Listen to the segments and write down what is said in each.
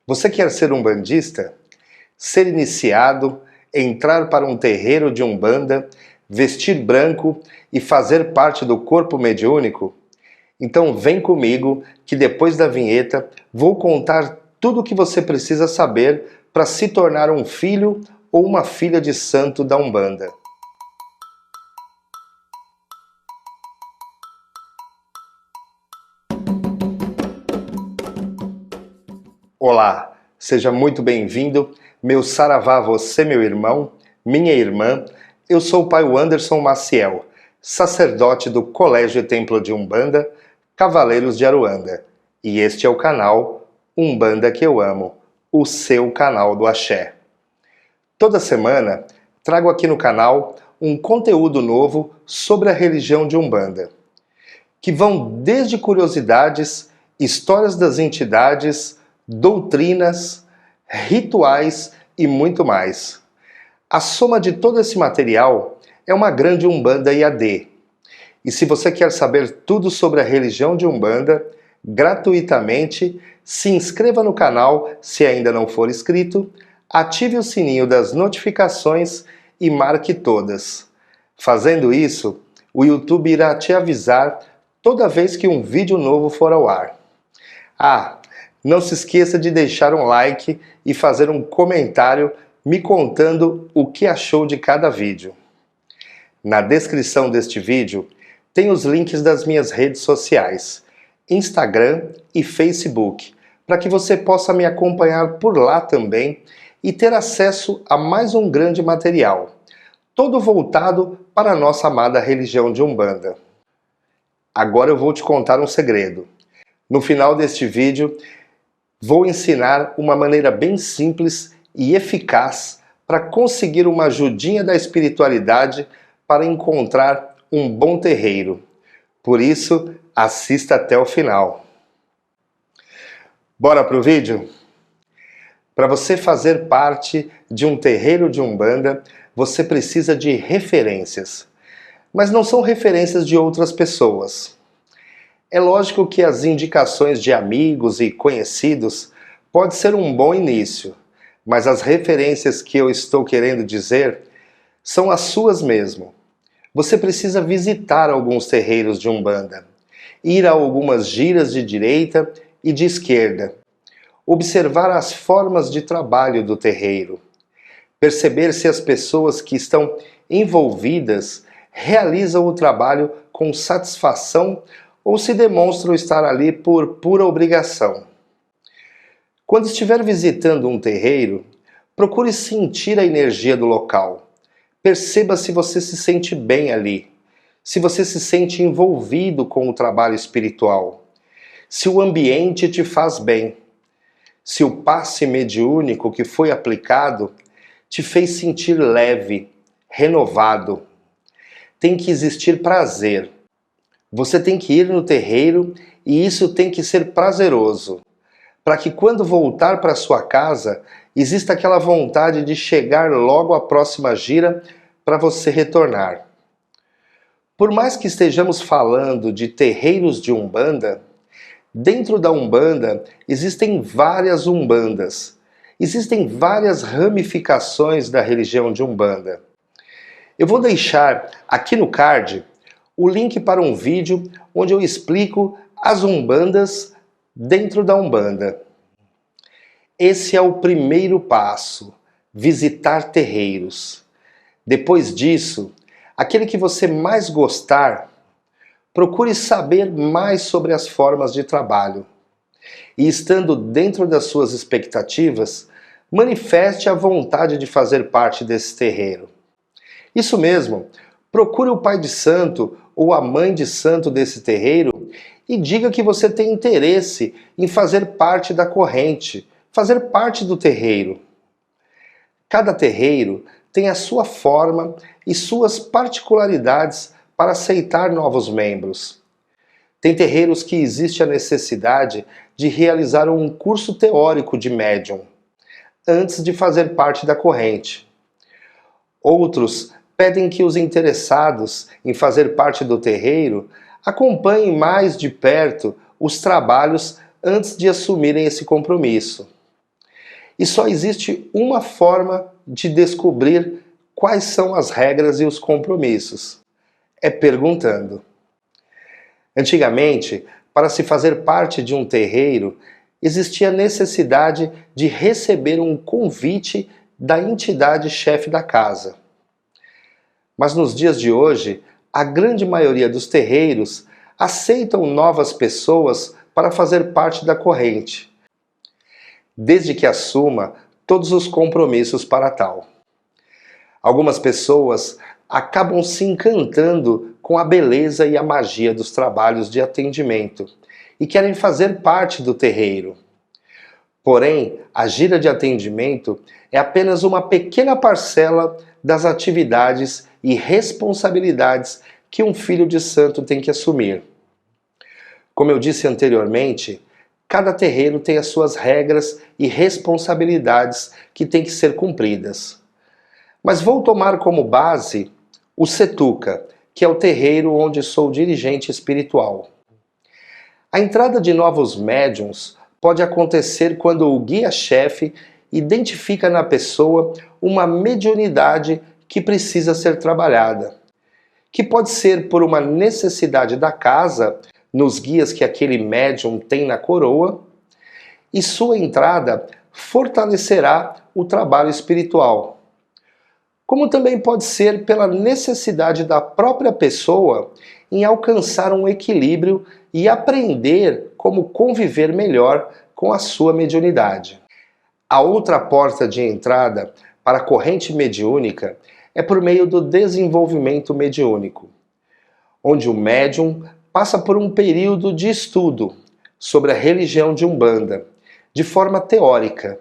Você quer ser umbandista? Ser iniciado, entrar para um terreiro de umbanda, vestir branco e fazer parte do corpo mediúnico? Então vem comigo que depois da vinheta vou contar tudo o que você precisa saber para se tornar um filho ou uma filha de santo da Umbanda. Olá, seja muito bem-vindo, meu saravá, você meu irmão, minha irmã. Eu sou o Pai Anderson Maciel, sacerdote do Colégio e Templo de Umbanda, Cavaleiros de Aruanda. E este é o canal Umbanda que eu amo, o seu canal do Axé. Toda semana trago aqui no canal um conteúdo novo sobre a religião de Umbanda, que vão desde curiosidades, histórias das entidades, doutrinas, rituais e muito mais. A soma de todo esse material é uma grande Umbanda IAD. E se você quer saber tudo sobre a religião de Umbanda, gratuitamente, se inscreva no canal se ainda não for inscrito, ative o sininho das notificações e marque todas. Fazendo isso, o YouTube irá te avisar toda vez que um vídeo novo for ao ar. Não se esqueça de deixar um like e fazer um comentário me contando o que achou de cada vídeo. Na descrição deste vídeo tem os links das minhas redes sociais, Instagram e Facebook, para que você possa me acompanhar por lá também e ter acesso a mais um grande material, todo voltado para a nossa amada religião de Umbanda. Agora eu vou te contar um segredo. No final deste vídeo, vou ensinar uma maneira bem simples e eficaz para conseguir uma ajudinha da espiritualidade para encontrar um bom terreiro. Por isso, assista até o final. Bora pro vídeo? Para você fazer parte de um terreiro de Umbanda, você precisa de referências. Mas não são referências de outras pessoas. É lógico que as indicações de amigos e conhecidos pode ser um bom início, mas as referências que eu estou querendo dizer são as suas mesmo. Você precisa visitar alguns terreiros de Umbanda, ir a algumas giras de direita e de esquerda, observar as formas de trabalho do terreiro, perceber se as pessoas que estão envolvidas realizam o trabalho com satisfação ou se demonstram estar ali por pura obrigação. Quando estiver visitando um terreiro, procure sentir a energia do local. Perceba se você se sente bem ali, se você se sente envolvido com o trabalho espiritual, se o ambiente te faz bem, se o passe mediúnico que foi aplicado te fez sentir leve, renovado. Tem que existir prazer. Você tem que ir no terreiro e isso tem que ser prazeroso, para que quando voltar para sua casa, exista aquela vontade de chegar logo à próxima gira para você retornar. Por mais que estejamos falando de terreiros de Umbanda, dentro da Umbanda existem várias Umbandas, existem várias ramificações da religião de Umbanda. Eu vou deixar aqui no card o link para um vídeo onde eu explico as Umbandas dentro da Umbanda. Esse é o primeiro passo, visitar terreiros. Depois disso, aquele que você mais gostar, procure saber mais sobre as formas de trabalho. E estando dentro das suas expectativas, manifeste a vontade de fazer parte desse terreiro. Isso mesmo, procure o pai de santo ou a mãe de santo desse terreiro e diga que você tem interesse em fazer parte da corrente, fazer parte do terreiro. Cada terreiro tem a sua forma e suas particularidades para aceitar novos membros. Tem terreiros que existe a necessidade de realizar um curso teórico de médium antes de fazer parte da corrente. Outros pedem que os interessados em fazer parte do terreiro acompanhem mais de perto os trabalhos antes de assumirem esse compromisso. E só existe uma forma de descobrir quais são as regras e os compromissos. É perguntando. Antigamente, para se fazer parte de um terreiro, existia a necessidade de receber um convite da entidade chefe da casa. Mas nos dias de hoje, a grande maioria dos terreiros aceitam novas pessoas para fazer parte da corrente, desde que assuma todos os compromissos para tal. Algumas pessoas acabam se encantando com a beleza e a magia dos trabalhos de atendimento e querem fazer parte do terreiro. Porém, a gira de atendimento é apenas uma pequena parcela das atividades e responsabilidades que um filho de santo tem que assumir. Como eu disse anteriormente, cada terreiro tem as suas regras e responsabilidades que têm que ser cumpridas. Mas vou tomar como base o Setuca, que é o terreiro onde sou dirigente espiritual. A entrada de novos médiuns pode acontecer quando o guia-chefe identifica na pessoa uma mediunidade que precisa ser trabalhada, que pode ser por uma necessidade da casa, nos guias que aquele médium tem na coroa, e sua entrada fortalecerá o trabalho espiritual. Como também pode ser pela necessidade da própria pessoa em alcançar um equilíbrio e aprender como conviver melhor com a sua mediunidade. A outra porta de entrada para a corrente mediúnica é por meio do desenvolvimento mediúnico, onde o médium passa por um período de estudo sobre a religião de Umbanda, de forma teórica,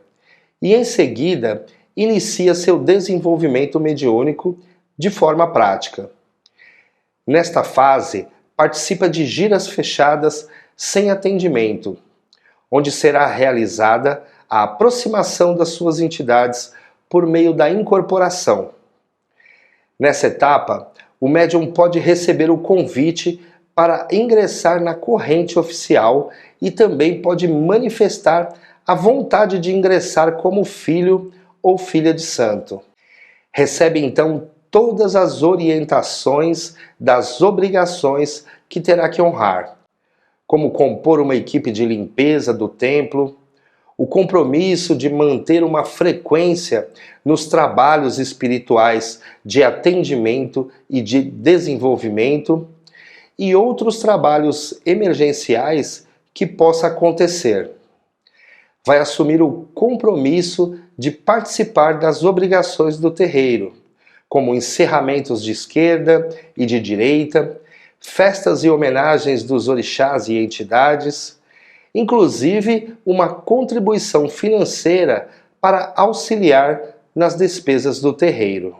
e em seguida inicia seu desenvolvimento mediúnico de forma prática. Nesta fase, participa de giras fechadas sem atendimento, onde será realizada a aproximação das suas entidades por meio da incorporação. Nessa etapa, o médium pode receber o convite para ingressar na corrente oficial e também pode manifestar a vontade de ingressar como filho ou filha de santo. Recebe então todas as orientações das obrigações que terá que honrar, como compor uma equipe de limpeza do templo, o compromisso de manter uma frequência nos trabalhos espirituais de atendimento e de desenvolvimento e outros trabalhos emergenciais que possa acontecer. Vai assumir o compromisso de participar das obrigações do terreiro, como encerramentos de esquerda e de direita, festas e homenagens dos orixás e entidades, inclusive uma contribuição financeira para auxiliar nas despesas do terreiro.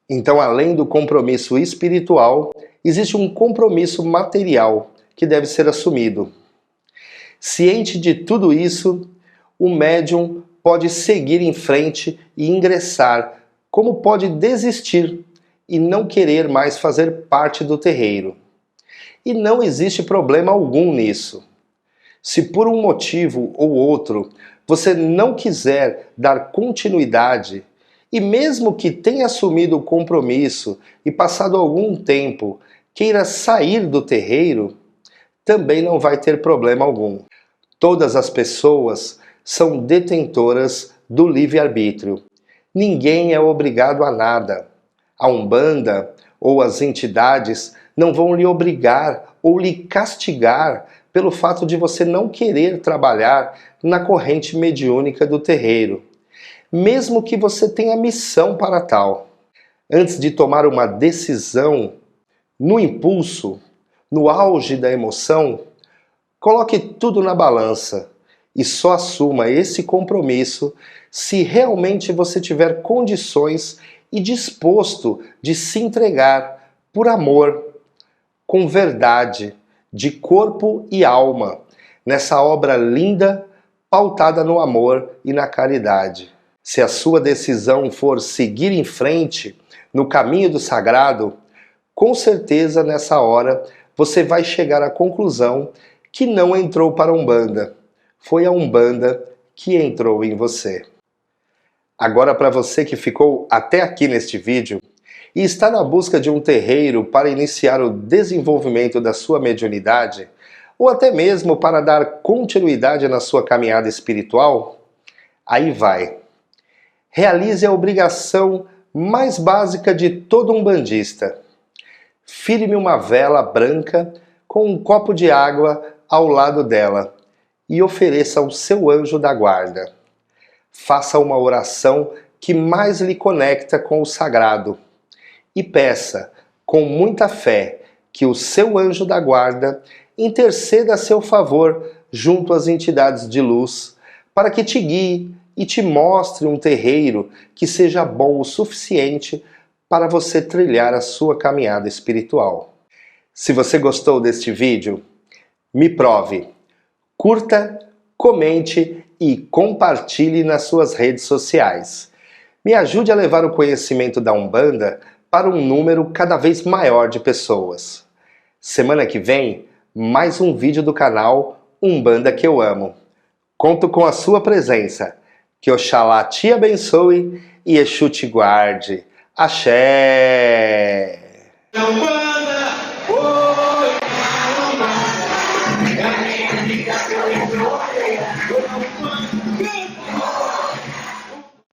Então, além do compromisso espiritual, existe um compromisso material que deve ser assumido. Ciente de tudo isso, o médium pode seguir em frente e ingressar, como pode desistir e não querer mais fazer parte do terreiro. E não existe problema algum nisso. Se por um motivo ou outro você não quiser dar continuidade, e mesmo que tenha assumido o compromisso e passado algum tempo queira sair do terreiro, também não vai ter problema algum. Todas as pessoas são detentoras do livre-arbítrio. Ninguém é obrigado a nada. A Umbanda ou as entidades não vão lhe obrigar ou lhe castigar pelo fato de você não querer trabalhar na corrente mediúnica do terreiro, mesmo que você tenha missão para tal. Antes de tomar uma decisão, no impulso, no auge da emoção, coloque tudo na balança e só assuma esse compromisso se realmente você tiver condições e disposto de se entregar por amor, com verdade, de corpo e alma, nessa obra linda, pautada no amor e na caridade. Se a sua decisão for seguir em frente no caminho do sagrado, com certeza nessa hora você vai chegar à conclusão que não entrou para a Umbanda. Foi a Umbanda que entrou em você. Agora, para você que ficou até aqui neste vídeo e está na busca de um terreiro para iniciar o desenvolvimento da sua mediunidade, ou até mesmo para dar continuidade na sua caminhada espiritual, aí vai. Realize a obrigação mais básica de todo umbandista. Firme uma vela branca com um copo de água ao lado dela e ofereça ao seu anjo da guarda. Faça uma oração que mais lhe conecta com o sagrado e peça, com muita fé, que o seu anjo da guarda interceda a seu favor junto às entidades de luz para que te guie e te mostre um terreiro que seja bom o suficiente para você trilhar a sua caminhada espiritual. Se você gostou deste vídeo, me prove. Curta, comente e compartilhe nas suas redes sociais. Me ajude a levar o conhecimento da Umbanda para um número cada vez maior de pessoas. Semana que vem, mais um vídeo do canal Umbanda que eu amo. Conto com a sua presença. Que Oxalá te abençoe e Exu te guarde. Axé! Umbanda,